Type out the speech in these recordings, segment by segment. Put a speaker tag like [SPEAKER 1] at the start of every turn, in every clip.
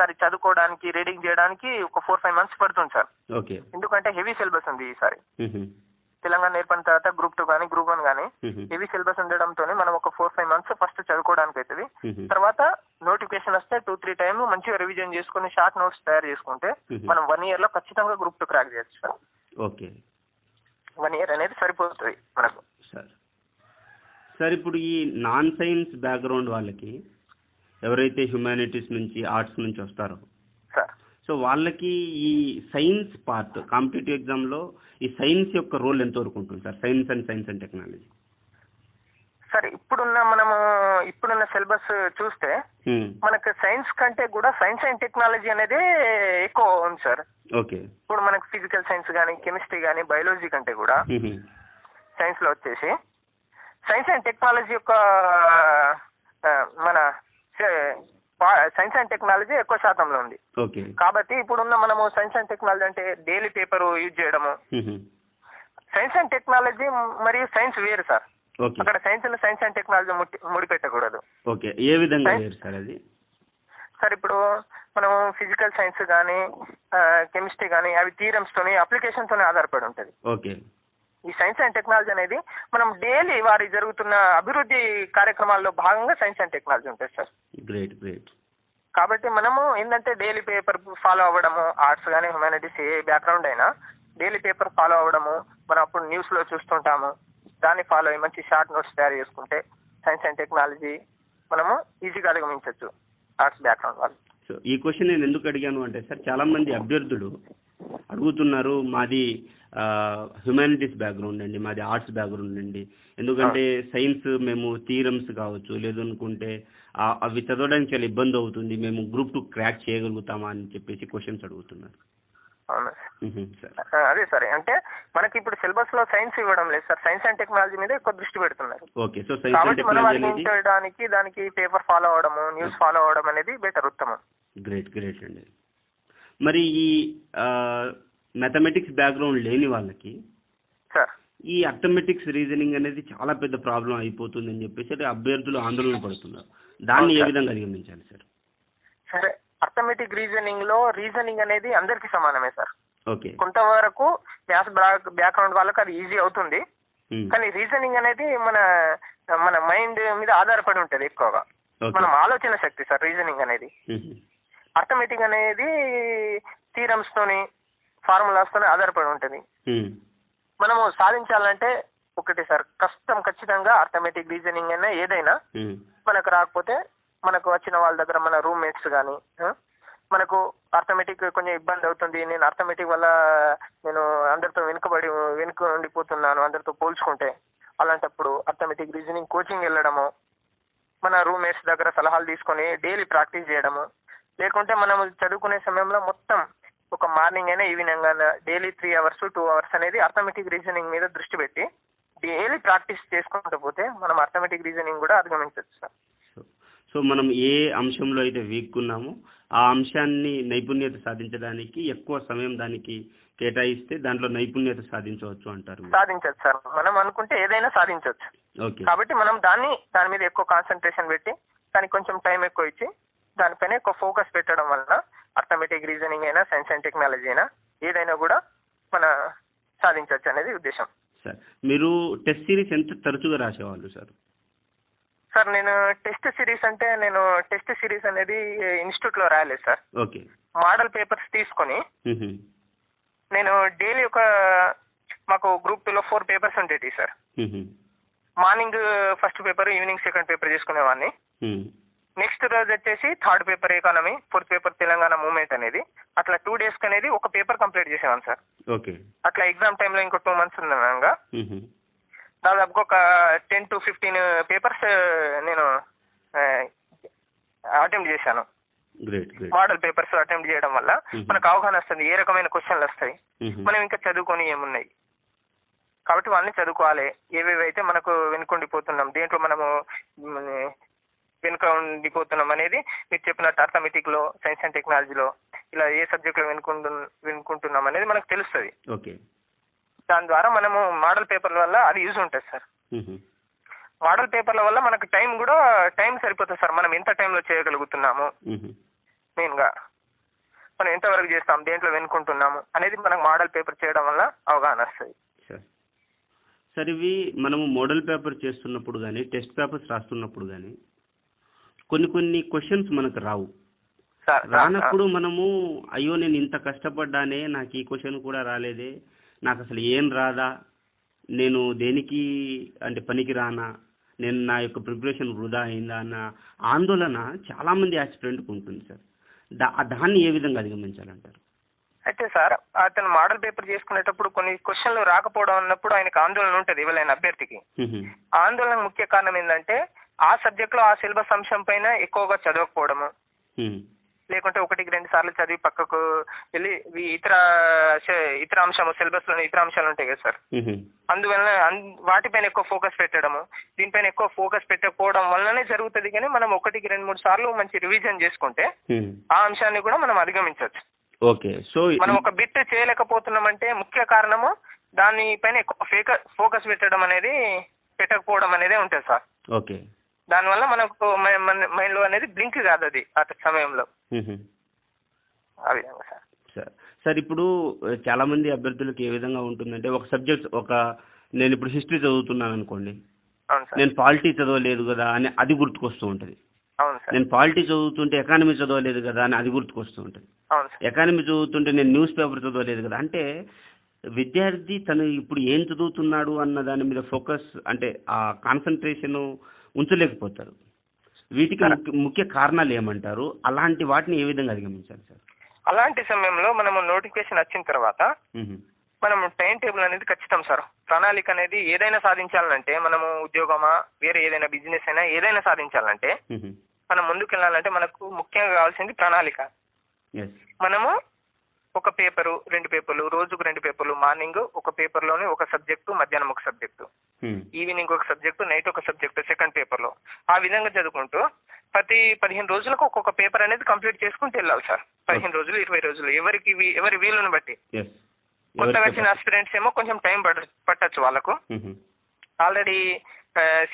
[SPEAKER 1] ఈసారి చదువుకోవడానికి రీడింగ్ చేయడానికి ఒక 4-5 months పడుతుంది సార్.
[SPEAKER 2] ఓకే.
[SPEAKER 1] ఎందుకంటే హెవీ సిలబస్ ఉంది ఈసారి. తెలంగాణ ఏర్పడిన తర్వాత Group 2 కానీ Group 1 కానీ హెవీ సిలబస్ ఉండడంతో మనం ఒక 4-5 months ఫస్ట్ చదువుకోవడానికి అవుతుంది. తర్వాత నోటిఫికేషన్ వస్తే 2-3 times మంచిగా రివిజన్ చేసుకుని షార్ట్ నోట్స్ తయారు చేసుకుంటే మనం 1 year లో ఖచ్చితంగా Group 2 క్రాక్ చేయొచ్చు సార్.
[SPEAKER 2] ఓకే.
[SPEAKER 1] 1 year అనేది సరిపోతుంది మనకు.
[SPEAKER 2] సార్ ఇప్పుడు ఈ నాన్ సైన్స్ బ్యాక్గ్రౌండ్ వాళ్ళకి ఎవరైతే హ్యుమానిటీస్ నుంచి ఆర్ట్స్ నుంచి వస్తారో
[SPEAKER 1] సార్,
[SPEAKER 2] సో వాళ్ళకి ఈ సైన్స్ పార్ట్ కాంపిటేటివ్ ఎగ్జామ్లో ఈ సైన్స్ యొక్క రోల్ ఎంతవరకు ఉంటుంది sir? Science and technology
[SPEAKER 1] sir ఇప్పుడున్న సిలబస్ చూస్తే మనకు సైన్స్ కంటే కూడా సైన్స్ అండ్ టెక్నాలజీ అనేది ఎక్కువ ఉంది సార్.
[SPEAKER 2] ఓకే.
[SPEAKER 1] ఇప్పుడు మనకు ఫిజికల్ సైన్స్ కానీ కెమిస్ట్రీ కానీ బయాలజీ కంటే కూడా సైన్స్ లో వచ్చేసి సైన్స్ అండ్ టెక్నాలజీ యొక్క మన సైన్స్ అండ్ టెక్నాలజీ ఎక్కువ శాతంలో ఉంది. కాబట్టి ఇప్పుడున్న మనము సైన్స్ అండ్ టెక్నాలజీ అంటే డైలీ పేపర్ యూజ్ చేయడము. సైన్స్ అండ్ టెక్నాలజీ మరియు సైన్స్ వేరు సార్. అక్కడ సైన్స్ అండ్ టెక్నాలజీ ముడిపెట్టకూడదు.
[SPEAKER 2] ఏ విధంగా సార్ అది?
[SPEAKER 1] సార్ ఇప్పుడు మనం ఫిజికల్ సైన్స్ కానీ కెమిస్ట్రీ కానీ అవి థియరమ్స్ తోని అప్లికేషన్ తోనే ఆధారపడి ఉంటుంది. ఈ సైన్స్ అండ్ టెక్నాలజీ అనేది మనం డైలీ వారి జరుగుతున్న అభివృద్ధి కార్యక్రమాల్లో భాగంగా సైన్స్ అండ్ టెక్నాలజీ ఉంటుంది సార్.
[SPEAKER 2] గ్రేట్.
[SPEAKER 1] కాబట్టి మనము ఏంటంటే డైలీ పేపర్ ఫాలో అవ్వడము, ఆర్ట్స్ కానీ హ్యుమానిటీస్ ఏ బ్యాక్గ్రౌండ్ అయినా డైలీ పేపర్ ఫాలో అవ్వడము, మనం అప్పుడు న్యూస్ లో చూస్తుంటాము, దాన్ని ఫాలో అయ్యి మంచి షార్ట్ నోట్స్ తయారు చేసుకుంటే సైన్స్ అండ్ టెక్నాలజీ మనము ఈజీగా అధిగమించవచ్చు ఆర్ట్స్ బ్యాక్గ్రౌండ్ వాళ్ళు.
[SPEAKER 2] సో ఈ క్వశ్చన్ నేను ఎందుకు అడిగాను అంటే సార్, చాలా మంది అభ్యర్థులు అడుగుతున్నారు మాది హ్యుమానిటీస్ బ్యాక్గ్రౌండ్ అండి, మాది ఆర్ట్స్ బ్యాక్గ్రౌండ్ అండి, ఎందుకంటే సైన్స్ మేము థియరమ్స్ కావచ్చు లేదనుకుంటే అవి చదవడానికి చాలా ఇబ్బంది అవుతుంది, మేము Group 2 క్రాక్ చేయగలుగుతామా అని చెప్పేసి క్వశ్చన్స్ అడుగుతున్నారు.
[SPEAKER 1] అదే సార్, అంటే మనకి ఇప్పుడు సిలబస్ లో సైన్స్ ఇవ్వడం లేదు సార్, సైన్స్ అండ్ టెక్నాలజీ మీద ఎక్కువ దృష్టి పెడుతున్నారు. కాబట్టి మనం అధిగమించడానికి దానికి పేపర్ ఫాలో అవడము, న్యూస్ ఫాలో అవడం అనేది బెటర్, ఉత్తమం.
[SPEAKER 2] గ్రేట్ అండి. మరి ఈ మ్యాథమెటిక్స్ బ్యాక్గ్రౌండ్ లేని వాళ్ళకి
[SPEAKER 1] సార్
[SPEAKER 2] ఈ అర్థమెటిక్స్ రీజనింగ్ అనేది చాలా పెద్ద ప్రాబ్లం అయిపోతుంది అని చెప్పేసి అభ్యర్థులు ఆందోళన పడుతున్నారు. దాన్ని ఏ విధంగా అధిగమించాలి సార్?
[SPEAKER 1] సరే, అర్థమెటిక్ రీజనింగ్ అనేది అందరికి సమానమే సార్.
[SPEAKER 2] ఓకే.
[SPEAKER 1] కొంతవరకు మ్యాథ్స్ బ్యాక్గ్రౌండ్ వాళ్ళకి అది ఈజీ అవుతుంది, కానీ రీజనింగ్ అనేది మన మైండ్ మీద ఆధారపడి ఉంటది ఎక్కువగా, మనం ఆలోచన శక్తి సార్ రీజనింగ్ అనేది. అర్థమెటిక్ అనేది థీరమ్స్ తోని ఫార్ములాస్ తోని ఆధారపడి ఉంటది. మనము సాధించాలంటే ఒకటి సార్, కష్టం ఖచ్చితంగా అర్థమెటిక్ రీజనింగ్ అయినా ఏదైనా మనకు రాకపోతే మనకు వచ్చిన వాళ్ళ దగ్గర మన రూమ్మేట్స్ కానీ మనకు అర్థమెటిక్ కొంచెం ఇబ్బంది అవుతుంది, నేను అర్థమెటిక్ వల్ల నేను అందరితో వెనుక ఉండిపోతున్నాను అందరితో పోల్చుకుంటే, అలాంటప్పుడు అర్థమెటిక్ రీజనింగ్ కోచింగ్ వెళ్ళడము, మన రూమ్మేట్స్ దగ్గర సలహాలు తీసుకొని డైలీ ప్రాక్టీస్ చేయడము, లేకుంటే మనం చదువుకునే సమయంలో మొత్తం ఒక మార్నింగ్ అయినా ఈవినింగ్ అయినా డైలీ 3 hours 2 hours అనేది అర్థమెటిక్ రీజనింగ్ మీద దృష్టి పెట్టి డైలీ ప్రాక్టీస్ చేసుకుంటూ పోతే మనం అర్థమెటిక్ రీజనింగ్ కూడా అధిగమించవచ్చు సార్.
[SPEAKER 2] సో మనం ఏ అంశంలో అయితే వీక్ ఉన్నామో ఆ అంశాన్ని నైపుణ్యత సాధించడానికి ఎక్కువ సమయం దానికి కేటాయిస్తే దాంట్లో నైపుణ్యత సాధించవచ్చు అంటారు.
[SPEAKER 1] సాధించవచ్చు సార్, మనం అనుకుంటే ఏదైనా సాధించవచ్చు. కాబట్టి మనం దాని మీద ఎక్కువ కాన్సన్ట్రేషన్ పెట్టి దానికి కొంచెం టైం ఎక్కువ ఇచ్చి దానిపైన ఎక్కువ ఫోకస్ పెట్టడం వలన అర్థమెటిక్ రీజనింగ్ అయినా సైన్స్ అండ్ టెక్నాలజీ అయినా ఏదైనా కూడా మన సాధించవచ్చు అనేది ఉద్దేశం.
[SPEAKER 2] సార్ మీరు టెస్ట్ సిరీస్ ఎంత తరచుగా రాసేవాళ్ళు సార్?
[SPEAKER 1] సార్ నేను టెస్ట్ సిరీస్ అనేది ఇన్స్టిట్యూట్ లో రాయలేదు సార్.
[SPEAKER 2] ఓకే.
[SPEAKER 1] మోడల్ పేపర్స్ తీసుకొని నేను డైలీ మాకు Group 2 లో 4 papers ఉండేవి sir. Morning first paper, evening second paper చేసుకునేవాడిని. నెక్స్ట్ రోజు వచ్చేసి third paper economy, fourth paper Telangana movement అనేది, అట్లా 2 days అనేది ఒక పేపర్ కంప్లీట్ చేసేవాను సార్. అట్లా ఎగ్జామ్ టైంలో ఇంకో 2 months ఉండగా దాదాపు ఒక 10 to 15 పేపర్స్ నేను అటెంప్ట్ చేశాను. మోడల్ పేపర్స్ అటెంప్ట్ చేయడం వల్ల మనకు అవగాహన వస్తుంది, ఏ రకమైన క్వశ్చన్లు వస్తాయి, మనం ఇంకా చదువుకొని ఏమున్నాయి, కాబట్టి వాళ్ళని చదువుకోవాలి. ఏవేవైతే మనకు వెనుకొండిపోతున్నాం, దేంట్లో మనము వెనుక ఉండిపోతున్నాం అనేది మీరు చెప్పినట్టు అర్థమెటిక్ లో, సైన్స్ అండ్ టెక్నాలజీలో ఇలా ఏ సబ్జెక్ట్ లో వెనుకుంటున్నాం అనేది మనకు తెలుస్తుంది. దాని ద్వారా మనము మోడల్ పేపర్ల వల్ల అది యూజ్ ఉంటుంది సార్. మోడల్ పేపర్ల వల్ల మనకు టైం సరిపోతుంది సార్, మనం ఎంత టైంలో చేయగలుగుతున్నాము మెయిన్ గా మనం ఎంతవరకు చేస్తాం, దేంట్లో వెనుకుంటున్నాము అనేది మనకు మోడల్ పేపర్ చేయడం వల్ల అవగాహన వస్తుంది.
[SPEAKER 2] సార్ ఇవి మనము మోడల్ పేపర్ చేస్తున్నప్పుడు కానీ టెస్ట్ పేపర్స్ రాస్తున్నప్పుడు కానీ కొన్ని క్వశ్చన్స్ మనకు రావు. రానప్పుడు మనము అయ్యో నేను ఇంత కష్టపడ్డానే, నాకు ఈ క్వశ్చన్ కూడా రాలేదే, నాకు అసలు ఏం రాదా, నేను దేనికి అంటే పనికి రానా, నేను నా యొక్క ప్రిపరేషన్ వృధా అయిందా అన్న ఆందోళన చాలామంది యాస్పిరెంట్కి ఉంటుంది సార్. దాన్ని ఏ విధంగా అధిగమించాలంటారు?
[SPEAKER 1] అయితే సార్ అతను మోడల్ పేపర్ చేసుకునేటప్పుడు కొన్ని క్వశ్చన్లు రాకపోవడం అన్నప్పుడు ఆయనకు ఆందోళన ఉంటుంది ఎవరైనా అభ్యర్థికి. ఆందోళన ముఖ్య కారణం ఏంటంటే ఆ సబ్జెక్ట్ లో ఆ సిలబస్ అంశం పైన ఎక్కువగా చదవకపోవడము, లేకుంటే 1-2 సార్లు చదివి పక్కకు వెళ్ళి ఇతర అంశము సిలబస్ లోని ఇతర అంశాలు ఉంటాయి కదా సార్, అందువల్ల వాటిపైన ఎక్కువ ఫోకస్ పెట్టడము, దీనిపైన ఎక్కువ ఫోకస్ పెట్టకపోవడం వల్లనే జరుగుతుంది. కానీ మనం 1-2-3 సార్లు మంచి రివిజన్ చేసుకుంటే ఆ అంశాన్ని కూడా మనం అధిగమించవచ్చు.
[SPEAKER 2] ఓకే. సో
[SPEAKER 1] మనం ఒక బిట్ చేయలేకపోతున్నామంటే ముఖ్య కారణము దానిపైన ఎక్కువ ఫోకస్ పెట్టకపోవడం అనేది ఉంటుంది సార్.
[SPEAKER 2] ఓకే.
[SPEAKER 1] దానివల్ల మనకు మైండ్ లో అనేది బ్లింక్ కాదు అది ఆ సమయంలో. ఆ విధంగా సార్.
[SPEAKER 2] సార్ ఇప్పుడు చాలా మంది అభ్యర్థులకు ఏ విధంగా ఉంటుందంటే ఒక సబ్జెక్ట్ నేను ఇప్పుడు హిస్టరీ చదువుతున్నాను అనుకోండి, నేను పాలిటీ చదవలేదు కదా అని అది గుర్తుకొస్తూ ఉంటుంది. నేను పాలిటీ చదువుతుంటే ఎకానమీ చదవలేదు కదా అని అది గుర్తుకొస్తూ ఉంటుంది. ఎకానమీ చదువుతుంటే నేను న్యూస్ పేపర్ చదవలేదు కదా అంటే విద్యార్థి తను ఇప్పుడు ఏం చదువుతున్నాడు అన్న దాని మీద ఫోకస్ అంటే ఆ కాన్సన్ట్రేషన్ ఉంచలేకపోతారు. వీటికి ముఖ్య కారణాలు ఏమంటారు? అలాంటి వాటిని ఏ విధంగా అధిగమించాలి సార్?
[SPEAKER 1] అలాంటి సమయంలో మనము నోటిఫికేషన్ వచ్చిన తర్వాత మనం టైం టేబుల్ అనేది ఖచ్చితం సార్. ప్రణాళిక అనేది ఏదైనా సాధించాలంటే, మనము ఉద్యోగమా వేరే ఏదైనా బిజినెస్ అయినా ఏదైనా సాధించాలంటే మనం ముందుకు వెళ్ళాలంటే మనకు ముఖ్యంగా కావాల్సింది ప్రణాళిక. మనము ఒక పేపరు 2 పేపర్లు, రోజుకు 2 పేపర్లు, మార్నింగ్ ఒక పేపర్ లోని ఒక సబ్జెక్టు, మధ్యాహ్నం ఒక సబ్జెక్టు, ఈవినింగ్ ఒక సబ్జెక్టు, నైట్ ఒక సబ్జెక్టు సెకండ్ పేపర్ లో. ఆ విధంగా చదువుకుంటూ ప్రతి 15 రోజులకు ఒక్కొక్క పేపర్ అనేది కంప్లీట్ చేసుకుంటూ వెళ్ళాలి సార్. 15 రోజులు 20 రోజులు ఎవరి వీలుని బట్టి. కొత్తగా వచ్చిన ఆస్పిరెంట్స్ ఏమో కొంచెం టైం పట్టచ్చు వాళ్ళకు. ఆల్రెడీ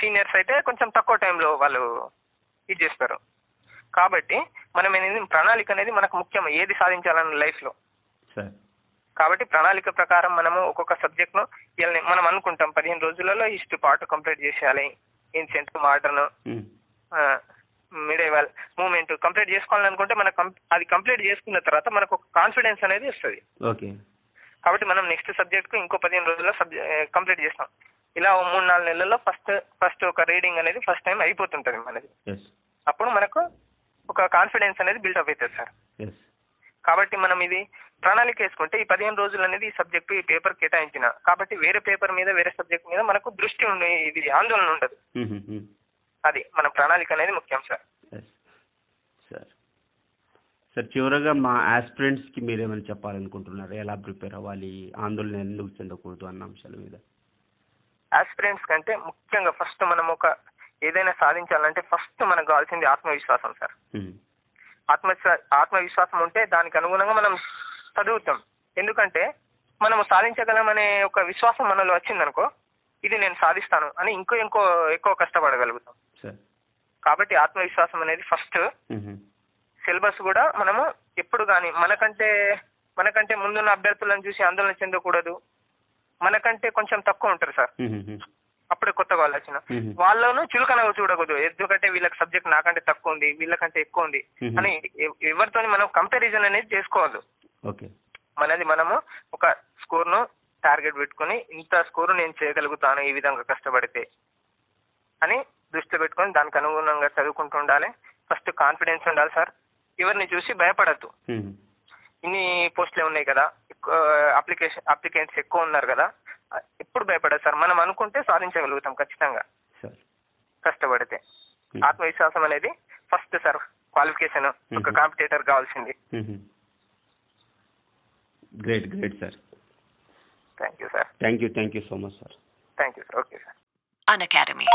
[SPEAKER 1] సీనియర్స్ అయితే కొంచెం తక్కువ టైంలో వాళ్ళు ఇది చేస్తారు. కాబట్టి మనం ప్రణాళిక అనేది మనకు ముఖ్యం ఏది సాధించాలన్న లైఫ్ లో. కాబట్టి ప్రణాళిక ప్రకారం మనము ఒక్కొక్క సబ్జెక్ట్ ను మనం అనుకుంటాం 15 రోజులలో ఇಷ್ಟು పార్ట్ కంప్లీట్ చేసేయాలి, ancient, modern, medieval, movement complete చేసుకోవాలనుకుంటే మనకు అది కంప్లీట్ చేసుకున్న తర్వాత మనకు ఒక కాన్ఫిడెన్స్ అనేది వస్తుంది. కాబట్టి మనం నెక్స్ట్ సబ్జెక్ట్ కు ఇంకో 15 రోజుల్లో కంప్లీట్ చేస్తాం. ఇలా 3-4 నెలల్లో ఫస్ట్ ఒక రీడింగ్ అనేది ఫస్ట్ టైం అయిపోతుంటది మనది. అప్పుడు మనకు ఒక కాన్ఫిడెన్స్ అనేది బిల్డప్ అవుతుంది సార్. కాబట్టి మనం ఇది ప్రణాళిక వేసుకుంటే ఈ 15 రోజులు అనేది ఈ సబ్జెక్టు ఈ పేపర్ కేటాయించిన కాబట్టి వేరే పేపర్ మీద వేరే సబ్జెక్ట్ మీద మనకు దృష్టి ఉండి ఇది ఆందోళన ఉండదు. అది మన ప్రణాళిక అనేది ముఖ్యం సార్.
[SPEAKER 2] సార్ చివరగా మా ఆస్పిరెంట్స్ కి మీరేమైనా చెప్పాలనుకుంటున్నారు? ఎలా ప్రిపేర్ అవ్వాలి, ఆందోళన ఎందుకు చెందకూడదు అన్న అంశాల మీద?
[SPEAKER 1] ఆస్పిరెంట్స్ కంటే ముఖ్యంగా ఫస్ట్ మనం ఒక ఏదైనా సాధించాలంటే ఫస్ట్ మనకు కావాల్సింది ఆత్మవిశ్వాసం సార్. ఆత్మవిశ్వాసం ఉంటే దానికి అనుగుణంగా మనం చదువుతాం. ఎందుకంటే మనము సాధించగలమనే ఒక విశ్వాసం మనలో వచ్చిందనుకో, ఇది నేను సాధిస్తాను అని ఎక్కువ కష్టపడగలుగుతాం. కాబట్టి ఆత్మవిశ్వాసం అనేది ఫస్ట్. సిలబస్ కూడా మనము ఎప్పుడు కానీ మనకంటే ముందున్న అభ్యర్థులను చూసి ఆందోళన చెందకూడదు. మనకంటే కొంచెం తక్కువ ఉంటారు సార్, అప్పుడే కొత్తగా వాళ్ళు వచ్చిన వాళ్ళను చులకనగా చూడకూడదు. ఎందుకంటే వీళ్ళకి సబ్జెక్ట్ నాకంటే తక్కువ ఉంది, వీళ్ళకంటే ఎక్కువ ఉంది అని ఎవరితో మనం కంపారిజన్ అనేది చేసుకోవద్దు. మనది మనము ఒక స్కోర్ ను టార్గెట్ పెట్టుకుని ఇంత స్కోరు నేను చేయగలుగుతాను ఈ విధంగా కష్టపడితే అని దృష్టి పెట్టుకుని దానికి అనుగుణంగా చదువుకుంటూ ఉండాలి. ఫస్ట్ కాన్ఫిడెన్స్ ఉండాలి సార్. ఎవరిని చూసి భయపడద్దు. ఇన్ని పోస్టులే ఉన్నాయి కదా, అప్లికెంట్స్ ఎక్కువ ఉన్నారు కదా, ఎప్పుడు భయపడదు సార్. మనం అనుకుంటే సాధించగలుగుతాం ఖచ్చితంగా కష్టపడితే. ఆత్మవిశ్వాసం అనేది ఫస్ట్ సార్. క్వాలిఫికేషన్ ఒక కాంపిటేటర్ కావాల్సింది.
[SPEAKER 2] Great sir.
[SPEAKER 1] Thank you sir.
[SPEAKER 2] Thank you so much sir.
[SPEAKER 1] Thank you sir. Okay sir.
[SPEAKER 3] Unacademy.